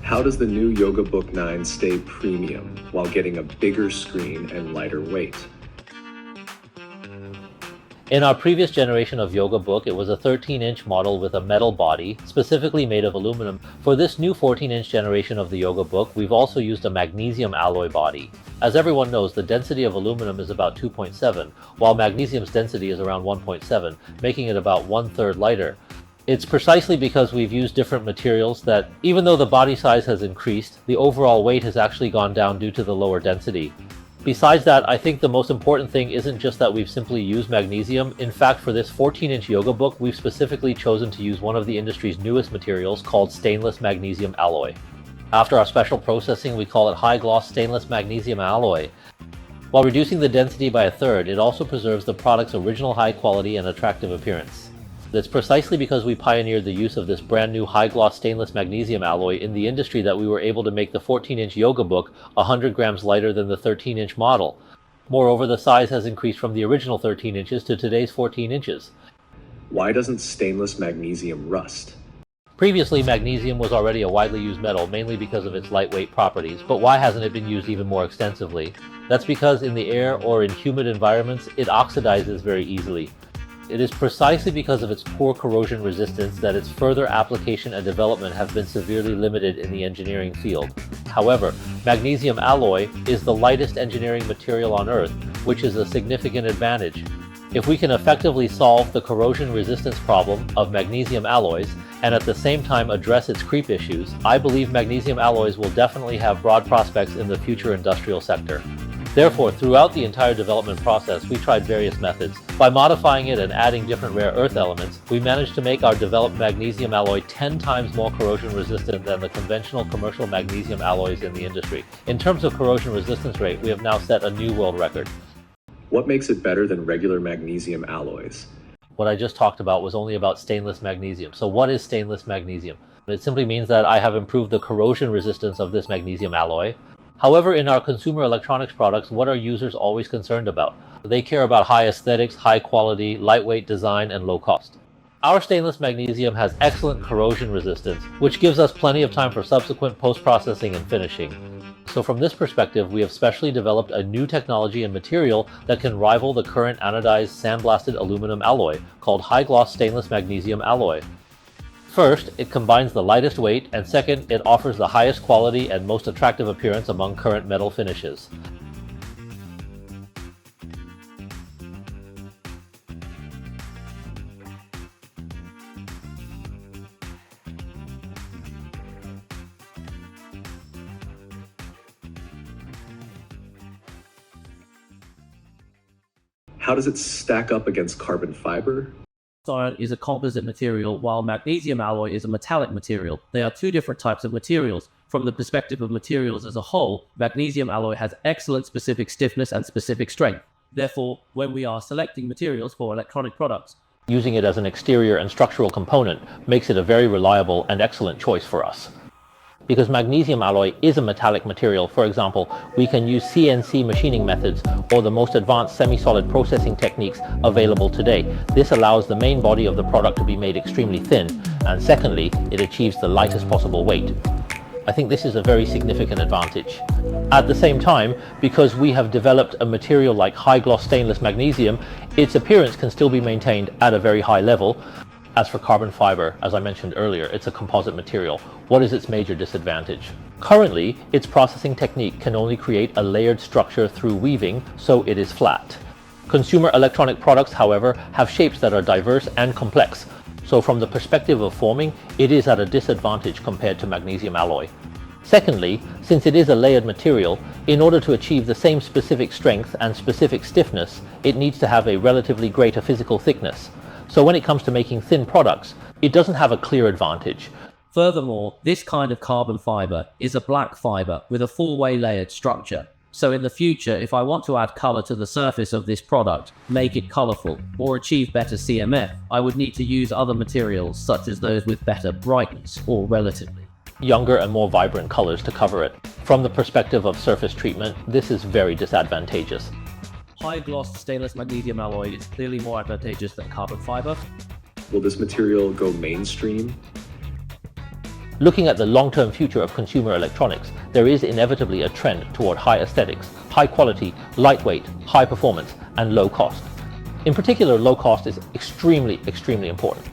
How does the new Yoga Book 9 stay premium while getting a bigger screen and lighter weight? In our previous generation of Yoga Book, it was a 13-inch model with a metal body, specifically made of aluminum. For this new 14-inch generation of the Yoga Book, we've also used a magnesium alloy body. As everyone knows, the density of aluminum is about 2.7, while magnesium's density is around 1.7, making it about 1/3 lighter. It's precisely because we've used different materials that, even though the body size has increased, the overall weight has actually gone down due to the lower density. Besides that, I think the most important thing isn't just that we've simply used magnesium. In fact, for this 14-inch Yoga Book, we've specifically chosen to use one of the industry's newest materials called Stainless Magnesium Alloy. After our special processing, we call it High-gloss Stainless Magnesium Alloy. While reducing the density by 1/3, it also preserves the product's original high quality and attractive appearance. That's precisely because we pioneered the use of this brand new high-gloss stainless magnesium alloy in the industry that we were able to make the 14-inch Yoga Book 100 grams lighter than the 13-inch model. Moreover, the size has increased from the original 13 inches to today's 14 inches. Why doesn't stainless magnesium rust? Previously, magnesium was already a widely used metal, mainly because of its lightweight properties, but why hasn't it been used even more extensively? That's because in the air or in humid environments, it oxidizes very easily. It is precisely because of its poor corrosion resistance that its further application and development have been severely limited in the engineering field. However, magnesium alloy is the lightest engineering material on Earth, which is a significant advantage. If we can effectively solve the corrosion resistance problem of magnesium alloys and at the same time address its creep issues, I believe magnesium alloys will definitely have broad prospects in the future industrial sector. Therefore, throughout the entire development process, we tried various methods. By modifying it and adding different rare earth elements, we managed to make our developed magnesium alloy 10 times more corrosion resistant than the conventional commercial magnesium alloys in the industry. In terms of corrosion resistance rate, we have now set a new world record. What makes it better than regular magnesium alloys? What I just talked about was only about stainless magnesium. So what is stainless magnesium? It simply means that I have improved the corrosion resistance of this magnesium alloy. However, in our consumer electronics products, what are users always concerned about? They care about high aesthetics, high quality, lightweight design, and low cost. Our stainless magnesium has excellent corrosion resistance, which gives us plenty of time for subsequent post-processing and finishing. So from this perspective, we have specially developed a new technology and material that can rival the current anodized sandblasted aluminum alloy, called high-gloss stainless magnesium alloy. First, it combines the lightest weight, and second, it offers the highest quality and most attractive appearance among current metal finishes. How does it stack up against carbon fiber? Iron is a composite material, while magnesium alloy is a metallic material. They are two different types of materials. From the perspective of materials as a whole, magnesium alloy has excellent specific stiffness and specific strength. Therefore, when we are selecting materials for electronic products, using it as an exterior and structural component makes it a very reliable and excellent choice for us. Because magnesium alloy is a metallic material, for example, we can use CNC machining methods or the most advanced semi-solid processing techniques available today. This allows the main body of the product to be made extremely thin, and secondly, it achieves the lightest possible weight. I think this is a very significant advantage. At the same time, because we have developed a material like high-gloss stainless magnesium, its appearance can still be maintained at a very high level. As for carbon fiber, as I mentioned earlier, it's a composite material. What is its major disadvantage? Currently, its processing technique can only create a layered structure through weaving, so it is flat. Consumer electronic products, however, have shapes that are diverse and complex. So from the perspective of forming, it is at a disadvantage compared to magnesium alloy. Secondly, since it is a layered material, in order to achieve the same specific strength and specific stiffness, it needs to have a relatively greater physical thickness. So when it comes to making thin products, it doesn't have a clear advantage. Furthermore, this kind of carbon fiber is a black fiber with a four-way layered structure. So in the future, if I want to add color to the surface of this product, make it colorful, or achieve better CMF, I would need to use other materials such as those with better brightness or relatively younger and more vibrant colors to cover it. From the perspective of surface treatment, this is very disadvantageous. High-gloss stainless magnesium alloy is clearly more advantageous than carbon fiber. Will this material go mainstream? Looking at the long-term future of consumer electronics, there is inevitably a trend toward high aesthetics, high quality, lightweight, high performance, and low cost. In particular, low cost is extremely important.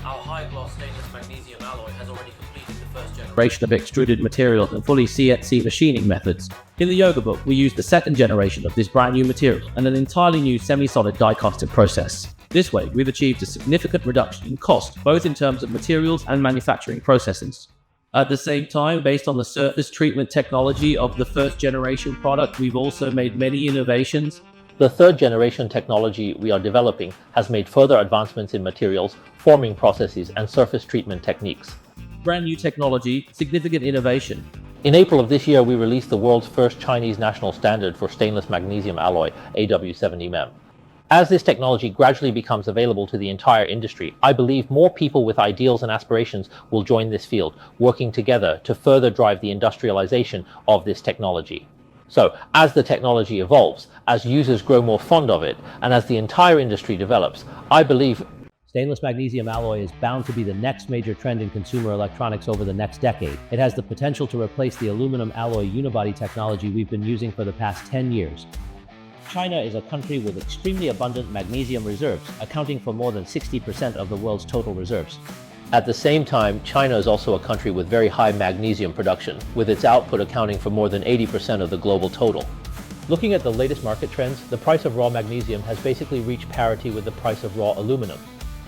Our high-gloss stainless magnesium alloy has already completed the first generation of extruded materials and fully CNC machining methods. In the yoga book, we used the second generation of this brand new material and an entirely new semi-solid die-casting process. This way, we've achieved a significant reduction in cost, both in terms of materials and manufacturing processes. At the same time, based on the surface treatment technology of the first generation product, we've also made many innovations. The third generation technology we are developing has made further advancements in materials, forming processes, and surface treatment techniques. Brand new technology, significant innovation. In April of this year, we released the world's first Chinese national standard for stainless magnesium alloy, AW70mm. As this technology gradually becomes available to the entire industry, I believe more people with ideals and aspirations will join this field, working together to further drive the industrialization of this technology. So, as the technology evolves, as users grow more fond of it, and as the entire industry develops, I believe stainless magnesium alloy is bound to be the next major trend in consumer electronics over the next decade. It has the potential to replace the aluminum alloy unibody technology we've been using for the past 10 years. China is a country with extremely abundant magnesium reserves, accounting for more than 60% of the world's total reserves. At the same time, China is also a country with very high magnesium production, with its output accounting for more than 80% of the global total. Looking at the latest market trends, the price of raw magnesium has basically reached parity with the price of raw aluminum.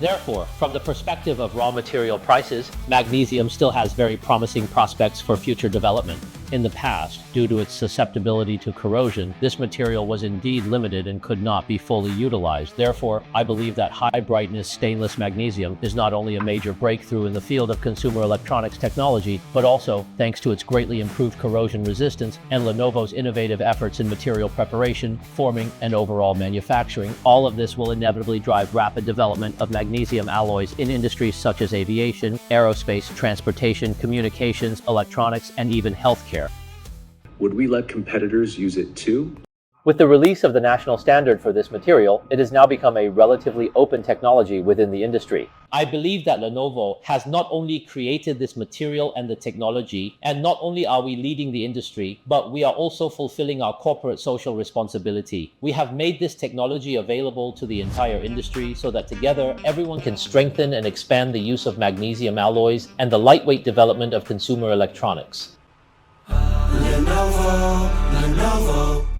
Therefore, from the perspective of raw material prices, magnesium still has very promising prospects for future development. In the past, due to its susceptibility to corrosion, this material was indeed limited and could not be fully utilized. Therefore, I believe that high-brightness stainless magnesium is not only a major breakthrough in the field of consumer electronics technology, but also, thanks to its greatly improved corrosion resistance and Lenovo's innovative efforts in material preparation, forming, and overall manufacturing, all of this will inevitably drive rapid development of magnesium alloys in industries such as aviation, aerospace, transportation, communications, electronics, and even healthcare. Would we let competitors use it too? With the release of the national standard for this material, it has now become a relatively open technology within the industry. I believe that Lenovo has not only created this material and the technology, and not only are we leading the industry, but we are also fulfilling our corporate social responsibility. We have made this technology available to the entire industry so that together everyone can strengthen and expand the use of magnesium alloys and the lightweight development of consumer electronics. Lenovo.